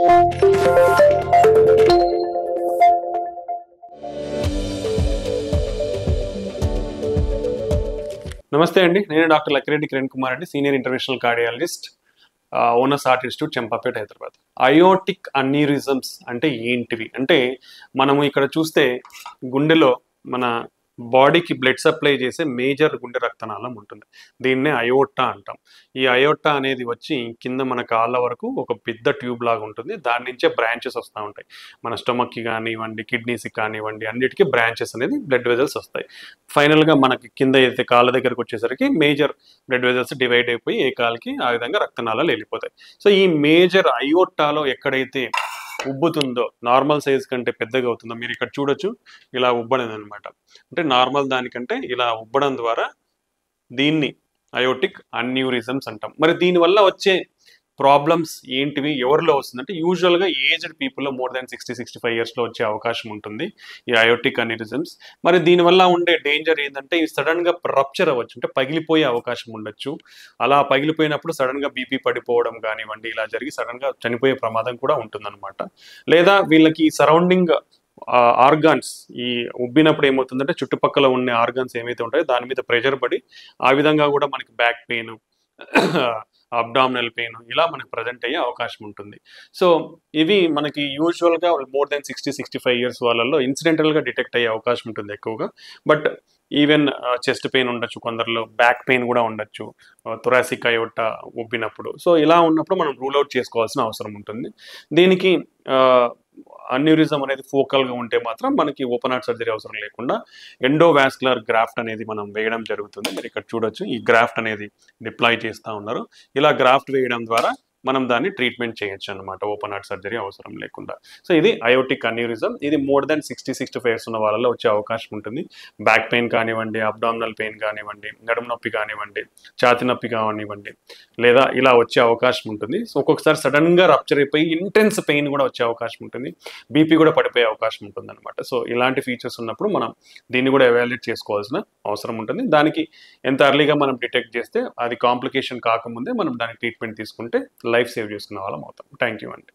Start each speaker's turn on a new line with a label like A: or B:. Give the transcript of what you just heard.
A: నమస్తే అండి, నేను డాక్టర్ లక్కిరెడ్డి కిరణ్ కుమార్ అండి, senior international cardiologist, owners heart institute, Champapet, Hyderabad. Aortic aneurysms అంటే ఏంటివి అంటే, మనము ఇక్కడ చూస్తే గుండెలో మన బాడీకి బ్లడ్ సప్లై చేసే మేజర్ గుండె రక్తనాళం ఉంటుంది. దీన్నే అయోటా అంటాం. ఈ అయోటా అనేది వచ్చి కింద మన కాళ్ళ వరకు ఒక పెద్ద ట్యూబ్ లాగా ఉంటుంది. దాని నుంచే బ్రాంచెస్ వస్తూ ఉంటాయి. మన స్టమక్కి కానివ్వండి, కిడ్నీస్కి కానివ్వండి, అన్నిటికీ బ్రాంచెస్ అనేది బ్లడ్ వెజల్స్ వస్తాయి. ఫైనల్గా మనకి కింద అయితే కాళ్ళ దగ్గరకు వచ్చేసరికి మేజర్ బ్లడ్ వెజల్స్ డివైడ్ అయిపోయి ఏ కాళ్ళకి ఆ విధంగా రక్తనాళాలు వెళ్ళిపోతాయి. సో ఈ మేజర్ అయోటాలో ఎక్కడైతే ఉబ్బుతుందో, నార్మల్ సైజ్ కంటే పెద్దగా అవుతుందో, మీరు ఇక్కడ చూడొచ్చు, ఇలా ఉబ్బడది అనమాట. అంటే నార్మల్ దానికంటే ఇలా ఉబ్బడం ద్వారా దీన్ని అయోటిక్ అన్యూరిజమ్స్ అంటాం. మరి దీనివల్ల వచ్చే ప్రాబ్లమ్స్ ఏంటివి, ఎవరిలో వస్తుందంటే యూజువల్గా ఏజ్డ్ పీపుల్లో మోర్ దాన్ 60-65 ఇయర్స్లో వచ్చే అవకాశం ఉంటుంది ఈ అయోటిక్ అన్యూరిజమ్స్. మరి దీనివల్ల ఉండే డేంజర్ ఏంటంటే ఇవి సడన్గా రప్చర్ అవ్వచ్చు, అంటే పగిలిపోయే అవకాశం ఉండొచ్చు. అలా పగిలిపోయినప్పుడు సడన్గా బీపీ పడిపోవడం కానివ్వండి, ఇలా జరిగి సడన్గా చనిపోయే ప్రమాదం కూడా ఉంటుందన్నమాట. లేదా వీళ్ళకి సరౌండింగ్ ఆర్గాన్స్ ఈ ఉబ్బినప్పుడు ఏమవుతుందంటే చుట్టుపక్కల ఉన్న ఆర్గాన్స్ ఏమైతే ఉంటాయో దాని మీద ప్రెషర్ పడి ఆ విధంగా కూడా మనకి బ్యాక్ పెయిన్, అబ్డామినల్ పెయిన్ ఇలా మనకు ప్రజెంట్ అయ్యే అవకాశం ఉంటుంది. సో ఇవి మనకి యూజువల్గా మోర్ దెన్ 60-65 ఇయర్స్ వాళ్ళల్లో ఇన్సిడెంటల్గా డిటెక్ట్ అయ్యే అవకాశం ఉంటుంది ఎక్కువగా. బట్ ఈవెన్ చెస్ట్ పెయిన్ ఉండొచ్చు, కొందరిలో బ్యాక్ పెయిన్ కూడా ఉండొచ్చు, థొరాసిక్ అయోటా ఉబ్బినప్పుడు. సో ఇలా ఉన్నప్పుడు మనం రూల్ అవుట్ చేసుకోవాల్సిన అవసరం ఉంటుంది. దీనికి అన్యూరిజం అనేది ఫోకల్గా ఉంటే మాత్రం మనకి ఓపెన్ హార్ట్ సర్జరీ అవసరం లేకుండా ఎండోవాస్కులర్ గ్రాఫ్ట్ అనేది మనం వేయడం జరుగుతుంది. మీరు ఇక్కడ చూడొచ్చు, ఈ గ్రాఫ్ట్ అనేది డిప్లాయ్ చేస్తూ ఉన్నారు. ఇలా గ్రాఫ్ట్ వేయడం ద్వారా మనం దాన్ని ట్రీట్మెంట్ చేయొచ్చు అనమాట, ఓపెన్ హార్ట్ సర్జరీ అవసరం లేకుండా. సో ఇది అయోటిక్ అన్యూరిజం. ఇది మోర్ దాన్ 60-65 ఇయర్స్ ఉన్న వాళ్ళలో వచ్చే అవకాశం ఉంటుంది. బ్యాక్ పెయిన్ కానివ్వండి, అబ్డామినల్ పెయిన్ కానివ్వండి, నడుము నొప్పి కానివ్వండి, ఛాతి నొప్పి కానివ్వండి, లేదా ఇలా వచ్చే అవకాశం ఉంటుంది. సో ఒక్కొక్కసారి సడన్గా రప్చర్ అయిపోయి ఇంటెన్స్ పెయిన్ కూడా వచ్చే అవకాశం ఉంటుంది, బీపీ కూడా పడిపోయే అవకాశం ఉంటుంది అనమాట. సో ఇలాంటి ఫీచర్స్ ఉన్నప్పుడు మనం దీన్ని కూడా ఎవాల్యుయేట్ చేసుకోవాల్సిన అవసరం ఉంటుంది. దానికి ఎంత అర్లీగా మనం డిటెక్ట్ చేస్తే, అది కాంప్లికేషన్ కాకముందే మనం దానికి ట్రీట్మెంట్ తీసుకుంటే లైఫ్ సేవ్ చేసుకునే వాళ్ళం అవుతాం. థ్యాంక్ యూ అండి.